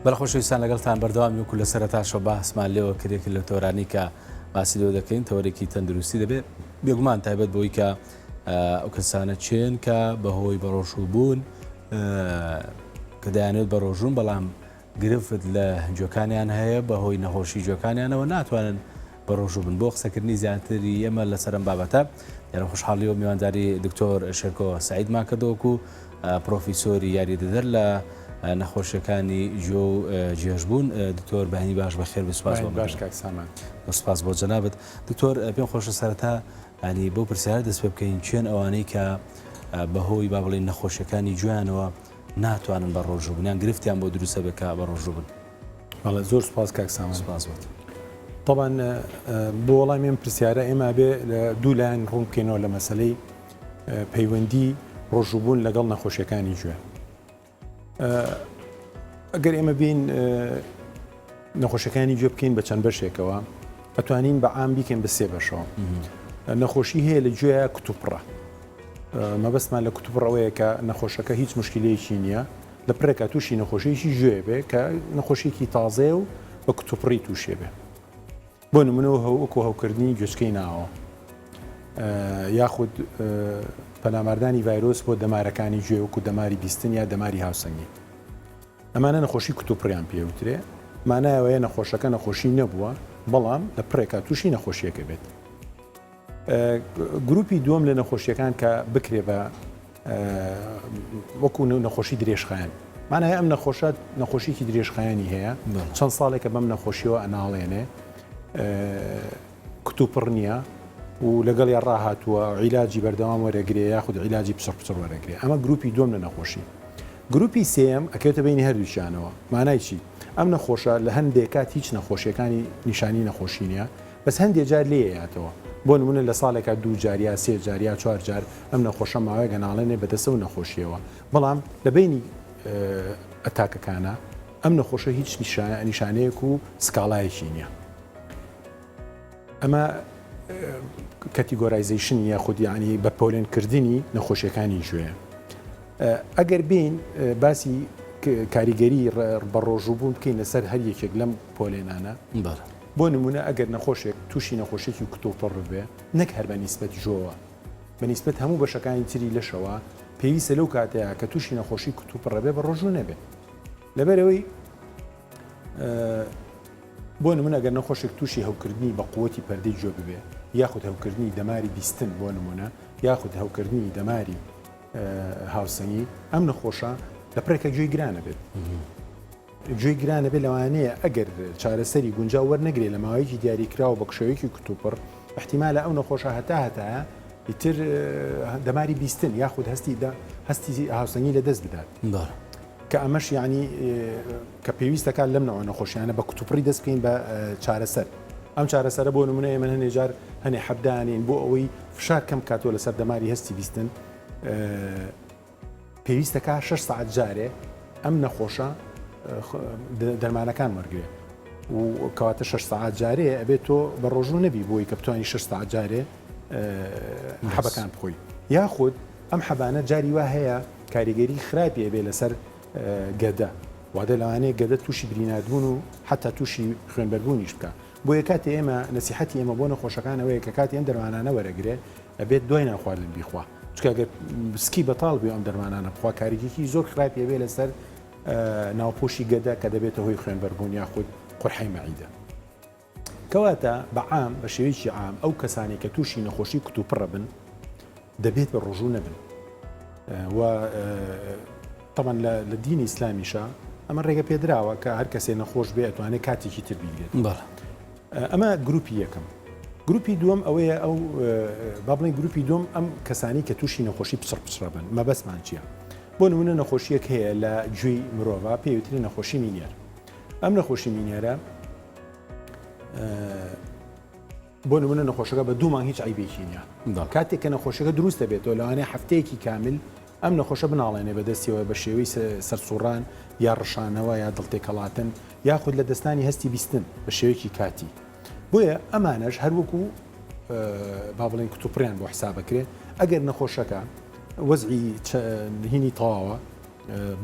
بەڵخۆشەویستان لەگەڵتان بەردەوامی وکو لە سەرەتاشەوە باسمان لێوە کرێکی لە تۆرانی کە باسی لێوە دەکەین تەوەرێکی تەندروستی دەبێت بێگومان تایبەت بۆی کە ئەو کەسانە چێن کە بەهۆی بەڕۆژوو بوون کە دەیانێت بە ڕۆژوون بەڵام گرفت لە هەنجۆکانیان هەیە بەهۆی نەخۆشی جۆکانیانەوە ناتوانن بە ڕۆژوو بن بۆ قسەکردنی زیاتری ئێمە لەسەرم بابەتە یارە خۆشحاڵیەوە میوانداری دکتۆر شێرکۆ سعیدمان کردەوەکو پرۆفیسۆری یاریدەدەر لە نەخۆشیەکانی جۆ و جێژبوون دکتۆر بەهێنی باش بەخێر باش کاکسامان سپاس بۆ جەنابەت دکتۆر پێم خۆشە سەرەتا ینی بۆ پرسیارە دەست پێ بکەین چێن ئەوانەی کە بەهۆی با بڵێن نەخۆشیەکانی جویانەوە ناتوانن بە ڕۆژوو بوون یان گرفتیان بۆ دروستە بکە بە ڕۆژوو بن. بەڵێ زۆر سپاس کاکسامان. سپاس بۆت. طبعاً بۆ وەڵامی ئەم پرسیارە ئێمە بێ لە دوو لایەن ڕوون بکەینەوە لە مەسەلەی پەیوەندی ڕۆژووبوون لەگەڵ نەخۆشیەکانی جوێ. ئەگەر ئێمە بین نەخۆشیەکانی گوێ بکەین بە چەند بەشێکەوە ئەتوانین بە عام بیکەین بە سێ بەشەوە. نەخۆشی هەیە لە گوێ کتوپڕە. مەبەستمان لە کتوپڕەوەیە کە نەخۆشەکە هیچ مشکلەیەکی نییە لە پرێکە تووشی نەخۆشیەکی گوێ بێ کە نەخۆشیێکی تازێ و بە کتوپڕی تووشێ بێ. بۆ نمونەوە وەکو هەوکردنی گوێچکەی ناوە یاخود پەلاماردانی ڤایرۆس بۆ دەمارەکانی گوێ وەکو دەماری بیستن یا دەماری هاوسەنگی. ئەمانە نەخۆشی کتوپڕیان پێوترێ مانایەوەیە نەخۆشەکە نەخۆشی نەبووە بەڵام لە پرێکە تووشی نەخۆشیەکە بێت. گروپی دووەم لە نەخۆشیەکان کە بکرێ بە وەکو نەخۆشی درێژخایەن مانایە ئەم نەخۆشیکی درێژخایانی هەیە چەند ساڵێکە بەم نەخۆشیەوە ئەناڵێنێ کتوپڕ نییە و لەگەڵ یا ڕاهاتووە عیلاجی بەردەوام وەرەگرێ یاخود عیلاجی پچڕ وەرەگرێ ئەمە گروپی دووەم لە نەخۆشی. گروپی سێم ئەکەوێتە بینی هەردووچیانەوە مانای چی؟ ئەم نەخۆشە لە هەندێک کات هیچ نەخۆشیەکانی نیشانی نەخۆشی نییە بەس هەندێک جار لێیاتەوە بۆ نمونە لە ساڵێکە دوو جاریە سێ جاریە چوار جار ئەم نەخۆشە ماوەیە گەناڵێنێ بەدەسە و نەخۆشیەوە بەڵام لە بینی ئەتاکەکانە ئەم نەخۆشە هیچ نیشانەیەک و سکاڵایەکی نییە. ئەمە کەتیگۆرایزیشن یا خودیانی بە پۆلێنکردنی نەخۆشیەکانی گوێ. ئەگەر بین باسی کاریگەری بە ڕۆژووبوون بکەین لەسەر هەر یەکێک لەم پۆلێنانە بۆ نمونە ئەگەر نەخۆشێک تووشی نەخۆشێکی کتۆپڕ بێ نەک هەر بە نیسبەت جۆوە بە نیسبەت هەموو بەشەکانی تری لەشەوە پێویستە لەو کاتەیە کە تووشی نەخۆشی کتوپڕ بێ بە ڕۆژوو نەبێ لەبەرەوەی بۆ نمونە ئەگەر نەخۆشێک تووشی هەوکردنی بە قووەتی پەردەی جۆ ببێ یاخود هەوکردنی دەماری بیستن بۆ نمونە یاخود هەوکردنی دەماری هاوسەنگی ئەم نەخۆشە لە پرێکە گوێی گرانە بێت. گوێی گرانە بێت لەوانەیە ئەگەر چارەسەری گونجاو وەرنەگرێ لە ماوەیەکی دیاریکراوە بە کشەوەیەکی کتوپڕ احتیمالە ئەو نەخۆشە هەتایە ئیتر دەماری بیستن یاخود هەستی هاوسەنگی لە دەست بدات کە ئەمەش یعنی کە پێویستەکان لەم نەوە نەخۆشیانە بە کتوپڕی دەست بکەین بە چارەسەر. ئەم چارەسەرە بۆ نمونە ئێمە هەنێجار هەنێ حەبدانین بۆ ئەوەی فشار کەم کاتۆ لەسەر دەماری هەستی بیستن پێویستەکە 6 ساعت جارێ ئەم نەخۆشە دەرمانەکان وەرگێ و کەواتە 6 ساعت جارێ ئەبێت تۆ بە ڕۆژوو نەبی بۆی کە بتوانانی 6 ساعت جارێ حەبەکان بخۆی یاخود ئەم حەبانە جاری وا هەیە کاریگەری خراپی ئەبێ لەسەر گەدە وادە لەوانەیە گەدە تووشی برینادبوون و حتا تووشی خوێنبەربوونیش بکە بۆ یە کاتی ئێمە نەسیحەتی ئێمە بۆ نەخۆشەکانەوەیە کە کاتی ئەم دەرمانانە وەرەگرێ ئەبێت دوای ناخواردن بیخوا چکەگەر سکی بەتاڵ بێ ئەم دەرمانانە بخوا کاریگەکی زۆر خراپی ئەبێ لەسەر ناوپۆشی گەدە کە دەبێتە هۆی خوێنبەربوون یاخود قورحەی مەعیدە. کەواتە بەعام بە شێوەیەکی عام ئەو کەسانی کە تووشی نەخۆشی کتوپڕە بن دەبێت بە ڕۆژوو نەبن و طبعاً لە دینی ئیسلامیشە ئەمە ڕێگە پێدراوە کە هەر کەسێ نەخۆش بێ ئەتوانێت کاتێکی تر بیگرێت. ئەمە گروپی یەکەم. گروپی دووەم ئەوەیە ئەو با بڵێن گروپی دووەم ئەم کەسانی کە تووشی نەخۆشی پچڕ بن مەبەستمان چییە؟ بۆ نمونە نەخۆشیەک هەیە لە گوێی مرۆڤ پێوتری نەخۆشی مینێر. ئەم نەخۆشی مینێرە بۆ نمونە نەخۆشەکە بە 2 مانگ هیچ عیبێکی نییە. کاتێک کە نەخۆشەکە دروست دەبێتەوە لەوانەیە هەفتەیەکی کامل ئەم نەخۆشە بناڵێنێ بەدەستیەوە بە شێوەی سەرسوڕان یا ڕشانەوە یا دڵتێکەڵاتن یاخود لە دەستانی هەستی بیستن بە شێوەیەکی کاتی. بۆیە ئەمانەش هەروەکو با بڵێن کتوپڕیان بۆ حسابەکرێ ئەگەر نەخۆشەکە وەزعی هینی تەواوە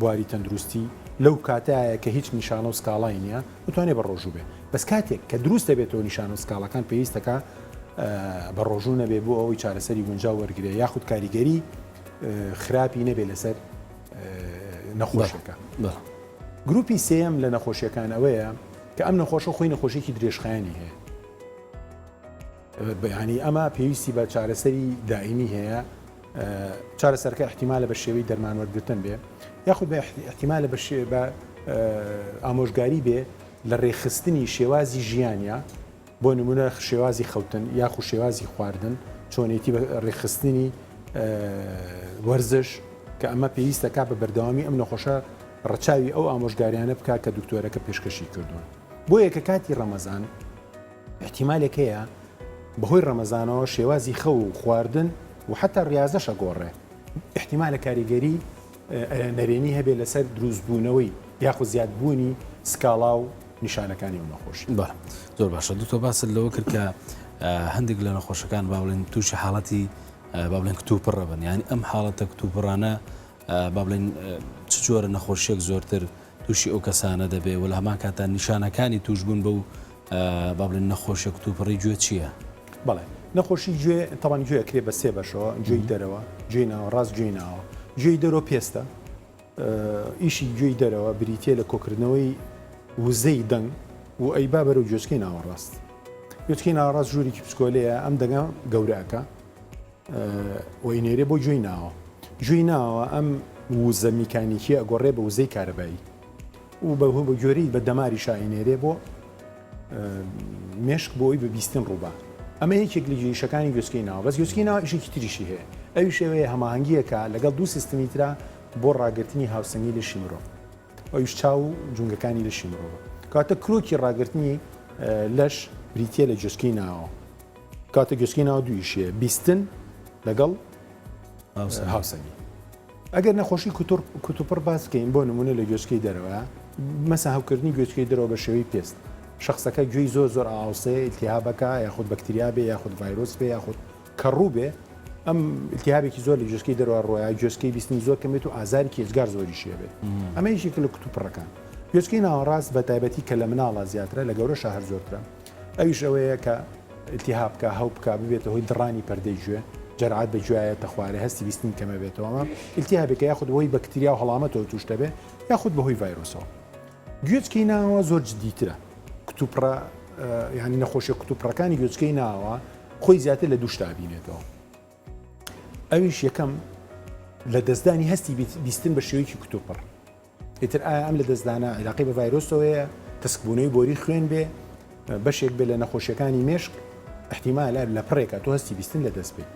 بواری تەندروستی لەو کاتایە کە هیچ نیشانە و سکاڵای نییە بتوانێت بە ڕۆژوو بێ بەس کاتێک کە دروستە بێتەوە نیشانە و سکاڵەکان پێویستەکە بە ڕۆژوو نەبێ بۆ ئەوەی چارەسەری گونجاو وەرگێ یاخود کاریگەری خراپی نەبێ لەسەر نەخۆشەکە. گروپی سێم لە نەخۆشیەکان ئەوەیە کە ئەم نەخۆشە خۆی نەخۆشیێکی درێژخایانی هەیە ینی ئەمە پێویستی بە چارەسەری دائیمی هەیە چارەسەرکە احتیمالە بە شێوەی دەرمانوەرگتن بێ یاخود بە احتیمالە بە ئامۆژگاری بێ لە ڕێخستنی شێوازی ژیانە بۆ نمونە شێوازی خەوتن یاخود شێوازی خواردن چۆنێتی بە ڕێخستنی وەرزش کە ئەمە پێویستەکە بە بەردەوامی ئەم نەخۆشە ڕەچاوی ئەو ئامۆژگاریانە بکات کە دکتۆرەکە پێشکەشی کردوون بۆ یەکە کاتی ڕەمەزان احتیمالێک هەیە بەهۆی ڕەمەزانەوە شێوازی خەو و خواردن و حتا ڕاضەشە گۆڕێ احتیمالە کاریگەری نەرێنی هەبێ لەسەر دروستبوونەوەی یاخود زیادبوونی سکاڵا و نیشانەکانی و نەخۆشی. زۆر باشە دوتۆ باست لەوە کرد کە هەندێک لە نەخۆشەکان با بڵێن تووشی حاڵەتی با بڵێن کتوپڕە بن یعنی ئەم حاڵەتە کتوپڕانە با بڵێن چ جۆرە نەخۆشیەک زۆرتر تووشی ئەو کەسانە دەبێ و لە هەمان کاتە نیشانەکانی توش بوون بەو با بڵێن نەخۆشیە کتوپڕی گوێ چییە؟ بەڵێ نەخۆشی گوێ تەوان گوێ کرێ بە سێ بەشەوە گوێی دەرەوە گوێی ناوە ڕاست گوێی ناوە گوێی دەرەوە پێستە ئیشی گوێی دەرەوە بریتێ لە کۆکردنەوەی وزەی دەنگ و ئەی با بەرەو گوێچکەی ناوەڕاست گوێچکەی ناوەڕاست ژوورێکی پسکۆلەیە ئەم دەنگە گەورەکە وینێرێ بۆ گوێی ناوە گوێی ناوە ئەم وزە میکانیکی ئەگۆڕێ بە وزەی کارەبایی و بەهۆ بە گوێرەی بە دەماری شاینێرێ بۆ مێشک بۆی ببیستن ڕووبا ئەمە یەکێک لە گوێیشەکانی گوێچکەی ناوە بەس گوێچکەی ناوە ئیشێکی تریشی هەیە ئەوی شێوەیە هەماهەنگیەکە لەگەڵ دوو سیستمی ترا بۆ ڕاگررتنی هاوسەنگی لە شیمرۆ ئەویش چاو و جونگەکانی لە شیمرۆوە کاتە کرۆکی ڕاگررتنی لەش بریتە لە گوێچکەی ناوە کاتە گوێچکەی ناوە دوویشیە بیستن لەگەڵ هاوسەنگی ئەگەر نەخۆشی کوتوپڕ باس بکەین بۆ نمونە لە گوێچکەی دەرەوە مەسە هەوکردنی گوێچکەی دەرەوە بە شێوەی پێست شخصەکە گوێی زۆر ئاوسەیە ئیلتیهابەکە یاخود بەکتریا بێ یاخود ڤایرۆس بێ یاخود کەڕوو بێ ئەم ئیلتیهابێکی زۆر لە گوێچکەی دەرەوە ڕۆیە گوێچکەی بیستنی زۆر کەمێت و ئازاری کێجگار زۆری شێ بێت ئەمە یەکێک لە کوتوپڕەکان گوێچکەی ناوەڕاست بە تایبەتی کە لە مناڵە زیاترە لە گەورە شەهر زۆرترە ئەویش ئەوەیە کە ئیلتیهاب بکە هەو بکە ببێتە هۆی دڕانی پەردەی گوێ جەرعات بە گوایەتە خوارێ هەستی بیستنی کەمە بێتەوە ئیلتیهابێکە یاخود بەهۆی بەکتریا و هەڵامەتەوە توش دەبێ یاخود بەهۆی ڤایرۆسەوە گوێچکەی ناوە زۆر جدیترە کتوپڕە ینی نەخۆشیە کتوپڕەکانی گوێچکەی ناوە خۆی زیاتر لە دووشتا بینێتەوە ئەویش یەکەم لە دەستدانی هەستی بیستن بە شێوەیەکی کتوپڕ ئیتر ئایا ئەم لە دەستدانە علاقی بە ڤایرۆسەوەیە تەسکبوونەوەی بۆری خوێن بێ بەشێک بێ لە نەخۆشیەکانی مێشک احتیمالە لە پڕێکە تۆ هەستی بیستن لە دەست بێت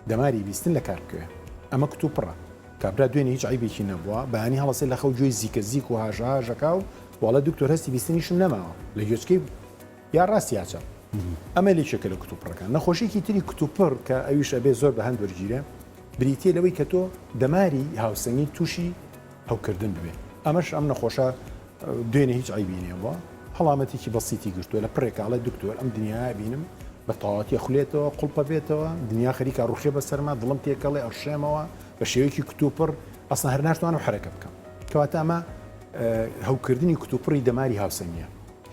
دەماری بیستن لە کار بکوێ ئەمە کتوپڕە کابرا دوێنێ هیچ عیبێکی نەبووە بەانی هەڵەسێ لە خەو گوێی زیکە زیک و هاژەکە و وڵە دکتۆر هەستی بیستنیشم نەماوە لە گوێچکەی یا ڕاستی یاچە ئەمە لێکێکە لە کتوپڕەکان نەخۆشیێکی تری کتوپڕ کە ئەویش ئەبێ زۆر بە هەند وەرگیرە بریتێ لەوەی کە تۆ دەماری هاوسەنگی تووشی هەوکردن ببێ ئەمەش ئەم نەخۆشە دوێنێ هیچ عیبی نییەوە هەڵامەتێکی بەسیتی گرتووە لە پڕێکاڵە دکتۆر ئەم دنیا بینم بە تەواوەتی خولێتەوە قوڵپە بێتەوە دنیا خەریکە ڕوخێ بەسەرما دڵم تێکەڵێ ئەڕشێمەوە بە شێوەیەکی کتوپڕ ئەسڵ هەر ناتوانم حرەکە بکەم کەواتە ئەمە هەوکردنی کتوپڕی دەماری هاوسەنگیە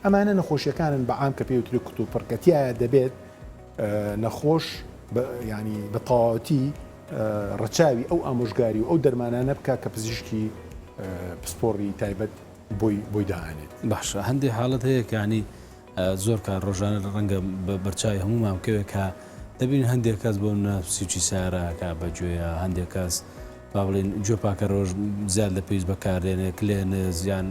ئەمانە نەخۆشیەکانن بەعام کە پێوتری کتوپڕکەتیایە دەبێت نەخۆش ینی بە تەواوەتی ڕەچاوی ئەو ئامۆژگاری و ئەو دەرمانانە بکە کە پزیشکی پسپۆڕی تایبەت بۆی داهانێت باشە هەندێک حاڵەت هەیە کانی زۆر کار ڕۆژانە ڕەنگە بە بەرچاوی هەمومان بکەوێت کە دەبین هەندێک کەس بۆ نەفسیی سارەکە بەگوێە هەندێک کەس با بڵێن گوێپاکە ڕۆژ زیاد لە پێویست بەکارێنێ کلێن زیان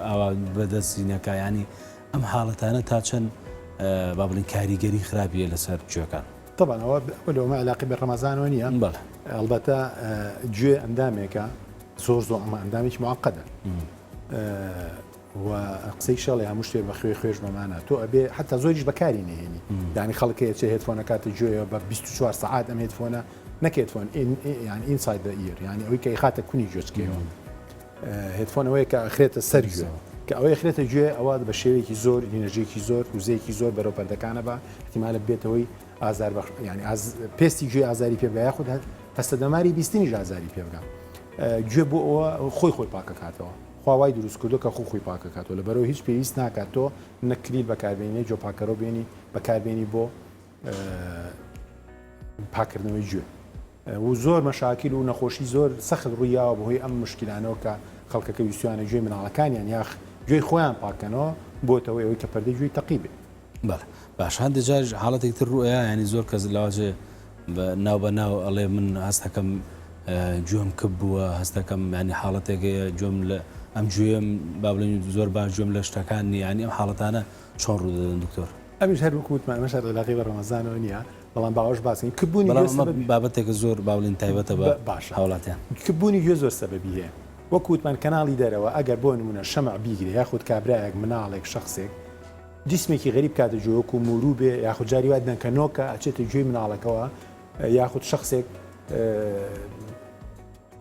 ئاوا بەدەستینەکە ینی ئەم حاڵەتانە تا چەند با بڵێن کاریگەری خراپیە لەسەر گوێەکان طبعا ئەوە لەومە علاقی بە ڕەمەزانەوە نییە ئەلبەتە گوێ ئەندامێکە زۆر ئەمە ئەندامێکی معقدە و قسەی شەڵی هەموو شتێ بە خوێش بەمانە تۆ ئەبێ حتا زۆریش بەکاری نهێنی دانی خەڵکەیە چێ هێتفۆنە کاتە گوێە بە 24 ساعات ئەم هێتفۆنە نەکێتفۆن یعنی ئینساید دە ئیر یعنی ئەوەی کە خاتە کونی گوێچکەوە هێتفۆنەوەی کە خرێتە سەر گوێ کە ئەوەی خرێتە گوێ ئەوە بە شێوەیەکی زۆر ئینەرژێکی زۆر وزەیەکی زۆر بەرەو پەردەکانە بە احتیمالە بێتەوەی ئازار ینی پێستی گوێ ئازاری پێ بە یاخود هەستە دەماری بیستنیش ئازاری پێ بگە گوێ بۆ ئەوە خۆی پاکە کاتەوە خواوای دروست کردو کە خۆی پاکەکاتەوە لە بەرەوە هیچ پێویست ناکاتەوە نەکریل بەکاربێنی جۆپاکەرۆ بێنی بەکاربێنی بۆ پاکردنەوەی گوێ و زۆر مەشاکل و نەخۆشی زۆر سەخت ڕوویاوە بەهۆی ئەم مشکلانەوە کە خەڵکەکە ویسیوانە گوێی مناڵەکانیان یاخ گوێی خۆیان پاکەنەوە بۆتەوە ئەوەی کە پەردەی گوێی تەقی بێ باش هەندێک جار حاڵەتێک تر ڕوئە ینی زۆر کەس لاواژێ ناو بە ناو ئەڵێ من هەستەکەم گوێم کب بووە هەستەکەم ینی حاڵەتێکەیە گوێم لە ئەم گوێم با بڵێن زۆر باش گوێم لە شتەکانی ینی ئەم حاڵەتانە چۆن ڕوو دەدەن دکتۆر ئەمیش هەر وەکووتمان مەشار لەلاقی بە ڕەمەزانەوە نییە بەڵام باوەش باسین کبوونی بابەتێکە زۆر باڵین تایبەتە بە باش هاوڵاتیان کبوونی گوێ زۆر سەبەبی هەیە وەکووتمان کەناڵی دەرەوە ئەگەر بۆ نمونە شەمع بیگرێ یاخود کابراایەک مناڵێک شخصێک جسمێکی غەریب کاتە جوۆک و موروو بێ یاخود جاری وا دەن کە نۆکە ئەچێتە گوێی مناڵەکەەوە یاخود شخصێک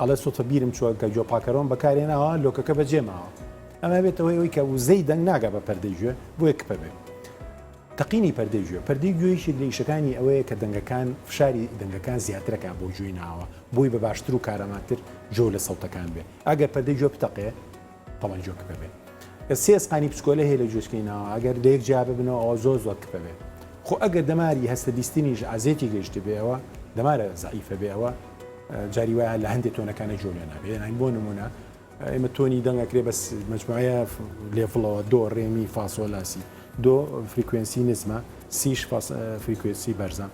ئەڵێ سۆتە بیرم چووە کە جۆپاکەرۆن بەکارێنەوە لۆکەکە بەجێماوە ئەمە بێتەوەی ئەوی کە وزەی دەنگ ناگا بە پەردەی گوێ بۆ یەک پەبێ تەقینی پەردەی گوێ پەردەی گوێیشی لە ئیشەکانی ئەوەیە کە دەنگەکان فشاری دەنگەکان زیاترەکە بۆ گوێی ناوە بۆی بە باشتر و کارەماتر جۆ لە سەوتەکان بێ ئەگەر پەردەی گوێ بتەقێ تەوان جۆکە بێ سێ سقانی پسکۆلە هەیە لە جوێسکەی ناوە ئەگەر لە یەک جا ببنەوە ئەوە زۆر زۆر کپە بێ خۆ ئەگەر دەماری هەستە بیستنیش ئازێتی گەشتی بێەوە دەمارە زعیفە بێەوە جاری وایە لە هەندێک تۆنەکانە جۆ لێ نابێ نین بۆ نمونە ئێمە تۆنی دەنگەکرێ بەس مجموعە لێفڵەوە دۆ ڕێمی فاسۆلاسی دۆ فریکوێنسی نزمە سیش فریکوێنسی بەرزە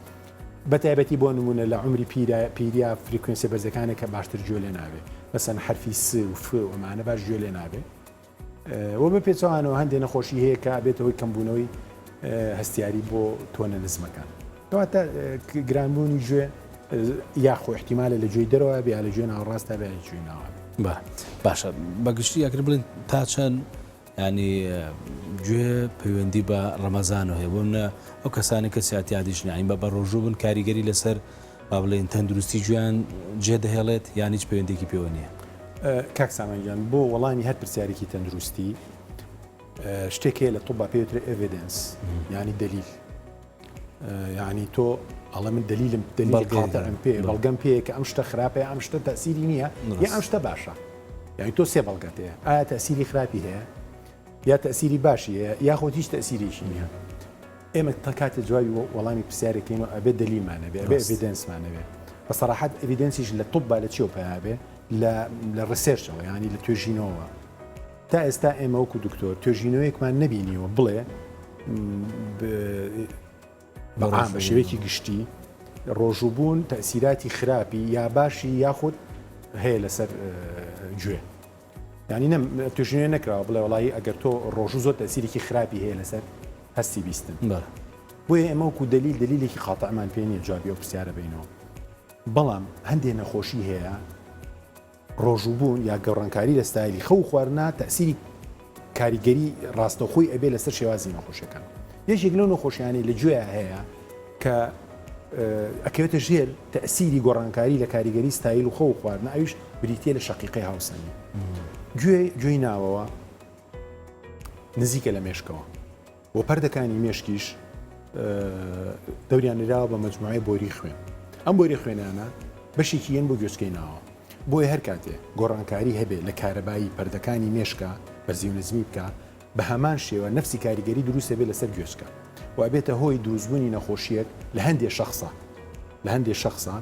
بەتایبەتی بۆ نمونە لە عمری پیریا فریکوێنسی بەرزەکانە کە باشتر گوێ لێ نابێ بەسەن حرفی س و ف و ئەمانە باش گوێ لێ نابێ وە بە پێچەوانەوە هەندێک نەخۆشی هەیە کە بێتەوەی کەمبوونەوەی هەستیاری بۆ تۆنە نزمەکان کەواتە گرانبوونی گوێ یاخۆ احتیمالە لە گوێی دەرەوە بێ لە گوێ ناوەڕاستە بێ گوێی ناوە باشە بەگشتی یاکر بڵێن تا چەند ینی گوێ پەیوەندی بە ڕەمەزانەوە هەیە بۆمە ئەو کەسانی کە سیاتیادیش نین بە ڕۆژوو بن کاریگەری لەسەر با بڵێن تەندروستی گوێیان جێ دەهێڵێت یان هیچ پەیوەندێکی پێوە نییە کاک سامانجان بۆ وەڵامی هەر پرسیارێکی تەندروستی شتێکەیە لە تۆبا پێوترە ئێڤیدنس ینی دلیل یعنی تۆ ئەڵە من دلیلم دلیلم پێ بەڵگەم پێەیە کە ئەم شتە خراپەیە ئەم شتە تەسیری نییە یا ئەم شتە باشە یعنی تۆ سێ بەڵگەتەیە ئایا تەسیری خراپی هەیە یا تەسیری باشی هەیە یاخۆ هیچ تەسیریشی نییە ئێمە تا کاتێ جوابی وەڵامی پرسیارێکەکەین و ئەبێ دلیلمانە بێ ئەبێ ئێڤیدنسمانە بێ بە سەراحەت ئێڤیدنسیش لە تۆبا لە چێو پێیابێ لە ڕسێرچەوە ینی لە توێژینەوە تا ئێستا ئێمە وەکو دکتۆر توێژینەوەیەکمان نەبینیوە بڵێ بەعام بە شێوەیەکی گشتی ڕۆژووبوون تەسیراتی خراپی یا باشی یاخود هەیە لەسەر گوێ ینی توێژینەوە نەکراوە بڵێ وڵی ئەگەر تۆ ڕۆژوو زۆر تەسیرێکی خراپی هەیە لەسەر هەستی بیستن بۆیە ئێمە وەکو دلیلێکی خاتەمان پێ نیە جوابی ئەو پرسیارە بینەوە بەڵام هەندێک نەخۆشی هەیە ڕۆژووبوون یا گەڕانکاری لە ستایلی خەو خواردنا تەسیری کاریگەری ڕاستەخۆی ئەبێ لەسەر شێوازی نەخۆشیەکان یەکێک لەو نەخۆشیانی لە گوێ هەیە کە ئەکەوێتە ژێر تەسیری گۆڕانکاری لە کاریگەری ستایل و خەو خواردنا ئەویش بریتە لە شەقیقەی هاوسەنگی گوێی ناوەوە نزیکە لە مێشکەوە بۆ پەردەکانی مێشکیش دەوریان نراوە بە مەجموعەی بۆری خوێن ئەم بۆری خوێنانە بەشێکی یەن بۆ گوێچکەی ناوە بۆیە هەر کاتێ گۆڕانکاری هەبێ لە کارەبایی پەردەکانی مێشکە بەرزی و نزمی بکە بە هەمان شێوە نەفسی کاریگەری دروستە بێ لەسەر گوێچکە و بێتە هۆی دروستبوونی نەخۆشیەک لە هەندێک شخصە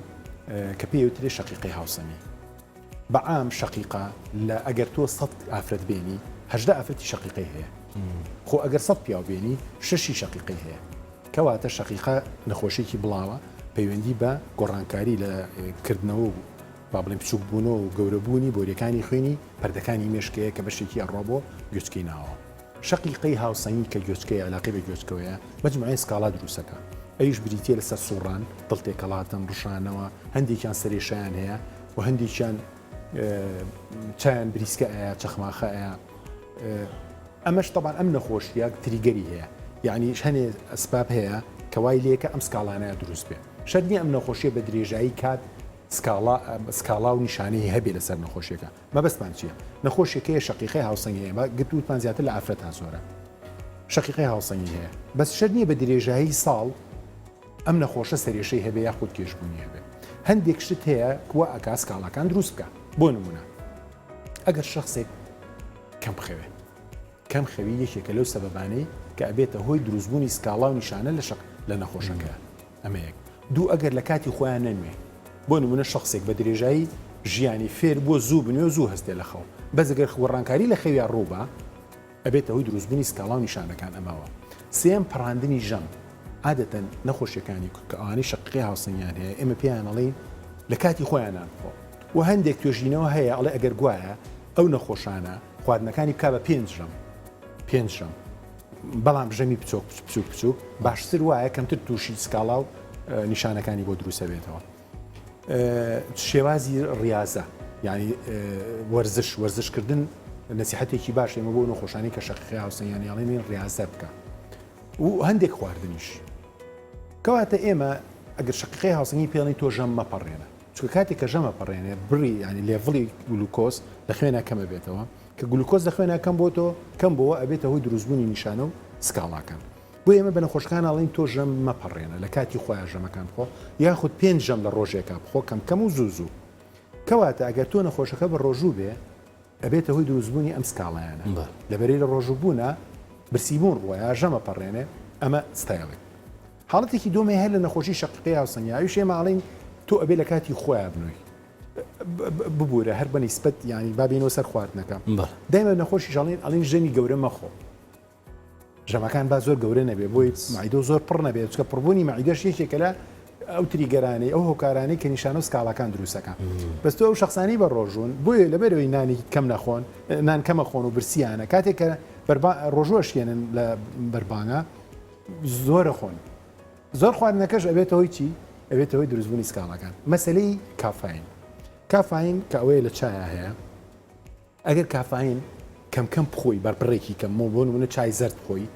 کە پێوترێ شەقیقەی هاوسەنگی بەعام شەقیقە لە ئەگەر تۆ 100 ئافرەت بێنی 18 ئافرەتی شەقیقەی هەیە خۆ ئەگەر 100 پیاو بێنی 6 شەقیقەی هەیە کەواتە شەقیقە نەخۆشیێکی بڵاوە پەیوەندی بە گۆڕانکاری لە کردنەوە و با بڵێن بچووکبوونەوە و گەورەبوونی بۆریەکانی خوێنی پەردەکانی مێشکەیە کە بەشێکی ئەڕۆ بۆ گوێچکەی ناوە شەقیقەی هاوسەنگی کە گوێچکەی علاقەی بە گوێچکەوەیە مجموعەی سکاڵا دروستەکە ئەویش بریتە لەسەر سوڕان دڵتێکەڵاتن ڕشانەوە هەندێکیان سەرێشیان هەیە و هەندێکیان چیان بریسکە ئەیە چەخماخە ئەیە ئەمەش تەبان ئەم نەخۆشیە تریگەری هەیە یعنی هەنێ ئەسباب هەیە کەوای لێکە ئەم سکاڵانەیە دروست بێ شەرنی ئەم نەخۆشیە بە درێژایی کات سکاڵا و نیشانەی هەبێ لەسەر نەخۆشیەکە مەبەستمان چییە نەخۆشیەکەیە شەقیقەی هاوسەنگی هەیە گرتووتمان زیاتر لە ئافرەت تا زۆرە شەقیقەی هاوسەنگی هەیە بەس شەرنیە بە درێژایی ساڵ ئەم نەخۆشە سەرێشەی هەبێ یاخود کێشبوونی هەبێ هەندێک شت هەیە کووە ئەکا سکاڵەکان دروست بکە بۆ نمونە ئەگەر شخصێک کەم بخەوێ کەم خەوی یەکێکە لەو سەبەبانەی کە ئەبێتە هۆی دروستبوونی سکاڵا و نیشانە لە نەخۆشەکە ئەمە یەک دوو ئەگەر لە کاتی خۆیان نەنوێ بۆ نمونە شخصێک بە درێژایی ژیانی فێر بۆ زوو بنوێ و زوو هەستێ لە خەو بەس ئەگەر گۆڕانکاری لە خەویان ڕووبە ئەبێتە هۆی دروستبوونی سکاڵا و نیشانەکان ئەماوە سێم پەڕاندنی ژەم عادەتەن نەخۆشیەکانی کە ئەوانەی شەقیقی هاوسەنگیان هەیە ئێمە پێیان ئەڵێن لە کاتی خۆیانان خۆ و هەندێک توێژینەوە هەیە ئەڵێ ئەگەر گوایە ئەو نەخۆشانە خواردنەکانی بکا بە 5 ژەم بەڵام ژەمی بچووک باشتر وایە کەمتر تووشی سکاڵا و نیشانەکانی بۆ دروستە بێتەوە شێوازی ڕاضە یعنی وەرزشکردن نەسیحەتێکی باش ئێمە بۆ نەخۆشانی کە شەقیقی هاوسەنگیانیاڵێنین ڕاضە بکە و هەندێک خواردنیش کەواتە ئێمە ئەگەر شەقیقی هاوسەنگی پێڵی تۆ ژەم مەپەڕێنە چکە کاتێک کە ژەمە پەڕێنێ بڕی ینی لێڤڵی گلوکۆز لە خوێنە کەمە بێتەوە کە گلوکۆز لە خوێنە کەم بۆ تۆ کەم بۆەوە ئەبێتە هۆی دروستبوونی نیشانە و سکاڵاکان بۆ ئێمە بە نەخۆشەکان ئەڵێن تۆ ژەم مەپەڕێنە لە کاتی خۆیان ژەمەکان بخۆ یاخود 5 ژەم لە ڕۆژێکە بخۆ کەم و زوو کەواتە ئەگەر تۆ نەخۆشەکە بە ڕۆژوو بێ ئەبێتە هۆی دروستبوونی ئەم سکاڵایانە لەبەرەی لە ڕۆژووبوونە برسیبوون ڕۆیە ژەمە پەڕێنێ ئەمە ستایڵێک حاڵەتێکی دۆمێ هەیە لە نەخۆشی شەقیقی هاوسەنگی ئەویش ئێمە ئەڵێن تۆ ئەبێ لە کاتی خۆیان بنووی ببوورە هەر بە نیسبەت ینی بابینەوە سەر خواردنەکە دایمە نەخۆشی ئەڵێن ژەمی گەورە مەخۆ ژەمەکان با زۆر گەورە نەبێ بۆی معیدە زۆر پڕ نەبێت چکە پڕبوونی معیدەش یەکێکە لە ئەو تریگەرانەی ئەو هۆکارانەی کە نیشانە و سکاڵەکان دروستەکان بەس تۆ ئەو شخصانی بە ڕۆژون بۆیە لەبەرەوەی نانی کەم نەخۆن نان کەمە خۆن و برسیانە کاتێک کە ڕۆژوەشێنن لە بەربانە زۆرە خۆن زۆر خواردنەکەش ئەبێتەوەی چی ئەبێتەوەی دروستبوونی سکاڵەکان مەسلەی کافاین کە ئەوەیە لە چایە هەیە ئەگەر کافاین کەم بخۆی بەرپڕێکی کەم بۆ نمونە چای زەرد بخۆی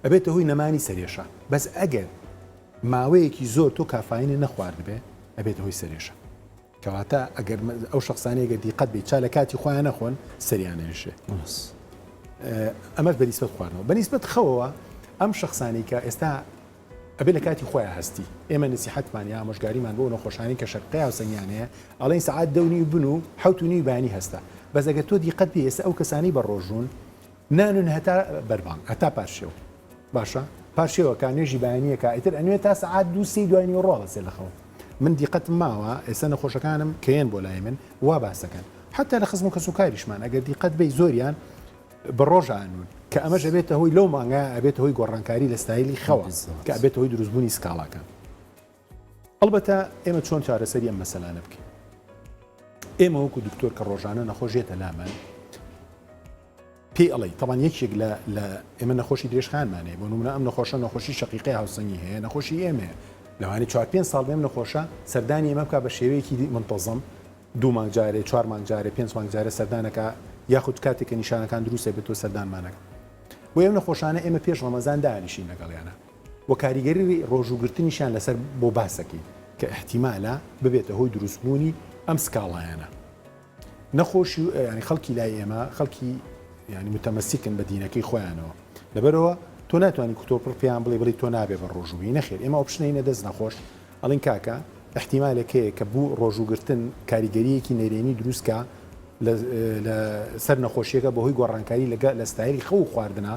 ئەبێتە هۆی نەمانی سەرێشە بەس ئەگەر ماوەیەکی زۆر تۆ کافاینە نەخوارد بێ ئەبێتە هۆی سەرێشە کەواتە ئەگەر ئەو شخصانەیەگە دیقەت بێت چا لە کاتی خۆیان نەخۆن سەریانێشێ ئەمەش بەنیسبەت خواردنەوە بەنیسبەت خەوەوە ئەم شخصانی کە ئێستا ئەبێ لە کاتی خۆیان هەستی ئێمە نسیحەتمان یا ئامۆژگاریمان بۆ نەخۆشانی کە شەقیقی هاوسەنگیان هەیە ئەڵێن سەعات 2:30 بن و 7:30 بەیانی هەستە بەس ئەگەر تۆ دیقەت بێ ئێستا ئەو کەسانی بە ڕۆژون نانون هەتا بەربان هەتا پاشێوە باشە پاشێوەکە نوێژی بەیانیەکە ئیتر ئەنوێ تا سەعات 2:30 دوای ڕۆڵەسێ لەخەوە من دیقەتم ماوە ئێستا نەخۆشەکانم کەیان بۆ لای من وا باسەکەن حتا لە خزم و کەسوکاریشمان ئەگەر دیقەت بێ زۆریان بە ڕۆژانون کە ئەمەش ئەبێتە هۆی لەو مانگە ئەبێتە هۆی گۆڕانکاری لە ستایلی خەوە کە ئەبێتە هۆی دروستبوونی سکاڵاکان ئەلبەتە ئێمە چۆن چارەسەری ئەم مەسەلانە بکەین ئێمە وەکو دکتۆر کە ڕۆژانە نەخۆشیێتە لامان پێی ئەڵێ تەڵان یەکێک لە ئێمە نەخۆشی درێژخانمانەیە بۆ نمونە ئەم نەخۆشی شەقیقی هاوسەنگی هەیە نەخۆشی ئێمە لەوانەیە 4-5 ساڵ بێم نەخۆشە سەردانی ئێمە بکە بە شێوەیەکی منتەزەم 2 مانگ جارێ 4 مانگ جارێ 5 مانگ جارێ سەردانەکە یاخود کاتێککە نیشانەکان دروستە بێت تۆ سەردانمانەکە بۆ ئێم نەخۆشانە ئێمە پێش ڕەمەزان دانیشین لەگەڵیانە و کاریگەری ڕۆژوگرتنیشان لەسەر بۆ باسەکەی کە احتیمالە ببێتە هۆی دروستبوونی ئەم سکاڵایانە نەخۆشی ینی خەڵکی لای ئێمە خەڵکی ینی متەمەسیکن بە دینەکەی خۆیانەوە لەبەرەوە تۆ ناتوانانی کتۆ پڕ پێیان بڵێ تۆ نابێ بە ڕۆژووی نەخێر ئێمە ئۆپشنەی نەدەست نەخۆش ئەڵین کاکە احتیمالێکەیە کە بوو ڕۆژوگرتن کاریگەریەکی نەرێنی دروستکە لە سەر نەخۆشیەکە بەهۆی گۆڕانکاری لە ستایلی خەو خواردنە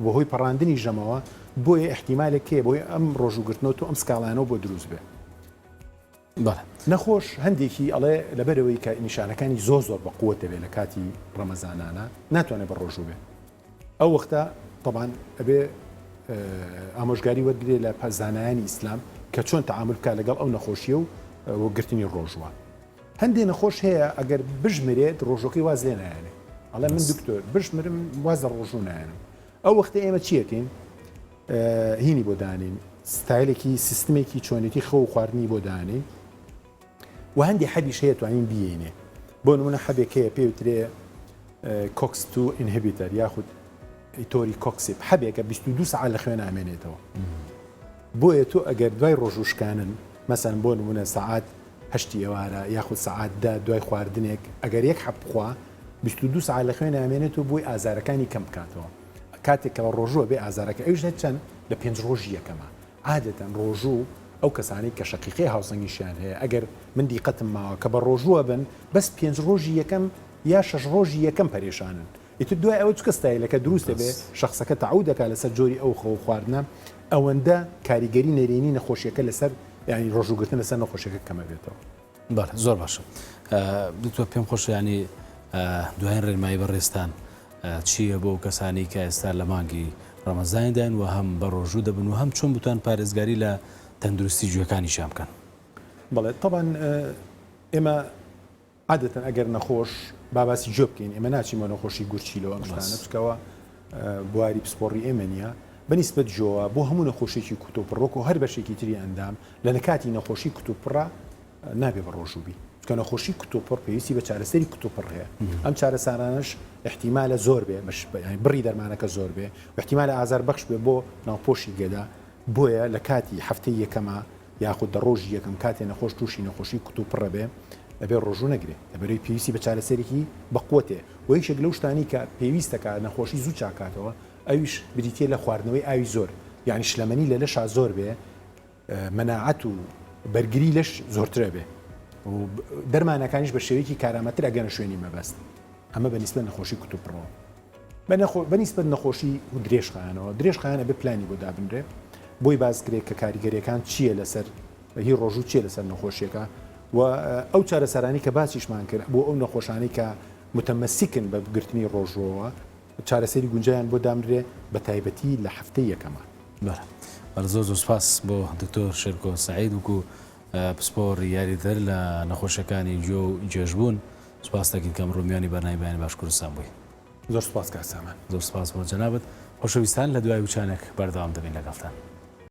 بەهۆی پەڕاندنی ژەمەوە بۆیە احتیمالێکێ بۆی ئەم ڕۆژوگرتنەوە تۆ ئەم سکاڵانەوە بۆ دروست بێ نەخۆش هەندێکی ئەڵێ لەبەرەوەی کە نیشانەکانی زۆر بە قووەتە بێ لە کاتی ڕەمەزانانە ناتوانێت بە ڕۆژوو بێ ئەو وەختە طبعاً ئەبێ ئامۆژگاری وەرگێ لە زانایانی ئیسلام کە چۆن تەعامل بکات لەگەڵ ئەو نەخۆشیە و گرتنی ڕۆژوە هەندێک نەخۆش هەیە ئەگەر بژمرێت ڕۆژەکەی واز لێ نایانێ ئەڵێ من دکتۆر بژمرم وازە ڕۆژوو نایانم ئەو وەختە ئێمە چیەکەین هینی بۆ دانین ستایلێکی سیستمێکی چۆنێتی خەو خواردنی بۆ دانین و هەندی حەبیش هەیە توانین بیێنێ بۆ نمونە حەبێکەیە پێوترێ COX-2 inhibitor یاخود ئیتۆری کۆکسیب حەبێکە 22 ساعت لە خوێن ئامێنێتەوە بۆیە تۆ ئەگەر دوای ڕۆژوشکانن مەسەن بۆ نمونە ساعات 8 ئێوارە یاخود ساعات دوای خواردنێک ئەگەر یەک حەب بخوا 22 ساعت لە خوێن ئامێنێتەوە بۆی ئازارەکانی کەم بکاتەوە کاتێک کە ڕۆژوە بێ ئازارەکە ئەوش چەند لە 5 ڕۆژی یەکەمە عادەتەن ڕۆژوو ئەو کەسانی کە شەقیقی هاوسەنگیشیان هەیە ئەگەر من دیقەتم ماوە کە بە ڕۆژووە بن بەس 5 ڕۆژی یەکەم یا 6 ڕۆژی یەکەم پەرێشانن ئیتر دوای ئەوە چکە ستایلەکە دروستە بێ شخصەکە تەعود دەکات لەسەر جۆری ئەو خەو خواردنە ئەوەندە کاریگەری نەرێنی نەخۆشیەکە لەسەر ینی ڕۆژوگرتن لەسەر نەخۆشیەکە کەمە بێتەوە. بەڵێ زۆر باشە. دوتوە پێم خۆش ینی دوایین ڕێنمایی بەڕێستان چییە بۆ کەسانی کە ئێستا لە مانگی ڕەمەزانیدان و هەم بە ڕۆژوو دەبن و هەم چۆن بتوان پارێزگاری لە تەندروستی گوێەکانی شام بکەن. بەڵێ طبعاً ئێمە عادەتەن ئەگەر نەخۆش باباسی جۆ بکەین ئێمە ناچیمە نەخۆشی گورچیلەوە مشتانە بچکەوە بواری پسپۆڕی ئێمە نیە بەنیسبەت جۆوە بۆ هەموو نەخۆشیێکی کوتۆپڕۆک و هەر بەشێکی تری ئەندام لە نکاتی نەخۆشی کوتوپڕە نابێ بە ڕۆژوبی چکە نەخۆشی کوتۆپڕ پێویستی بە چارەسەری کوتۆپڕ هەیە ئەم چارەسانانش احتیمالە زۆر بێ بڕی دەرمانەکە زۆر بێ احتیمالە ئازار بەخش بێ بۆ ناوپۆشی گەدا بۆیە لە کاتی هەفتەی یەکەمە یاخود دە ڕۆژی یەکەم کاتێ نەخۆش تووشی نەخۆشی کوتوپڕە بێ ئەبێ ڕۆژوو نەگرێت لەبەرەوەی پێویستی بە چارەسەرێکی بەقوتێ و یەکێک لەو شتانی کە پێویستەکە نەخۆشی زوو چاکاتەوە ئەویش بریتێ لە خواردنەوەی ئاوی زۆر یعنی شلەمەنی لە لەشا زۆر بێ مەناعەت و بەرگری لەش زۆرترە بێ و دەرمانەکانیش بە شێوەیەکی کارامەتر ئەگەنە شوێنی مەبەست ئەمە بەنسبە نەخۆشی کوتوپڕەوە بەنسبەت نەخۆشی و درێژخایانەوە درێژخایانە بێ پلانی بۆ دابنرێ بۆی بازکرێت کە کاریگەریەکان چییە لەسەر هی ڕۆژوو چیە لەسەر نەخۆشیەکە و ئەو چارەسەرانی کە باسیشمان کرد بۆ ئەو نەخۆشانی کە متەمەسیکن بە گرتنی ڕۆژەوە چارەسەری گونجیان بۆ دامرێ بە تایبەتی لە هەفتەی یەکەمە. بەڵێ زۆر سوپاس بۆ دکتۆر شێرکۆ سەعید وکو پسپۆڕی یاریدەر لە نەخۆشیەکانی جۆ و جێژبوون سوپاس دەکەین کەم ڕۆمیانی بەرنامەی بەیانی باشکوردستان بووی. زۆر سوپاس کاسامان. زۆر سوپاس بۆ جەنابەت خۆشەویستان لە دوای وچانێک بەردەوام دەبین لەگەڵتان.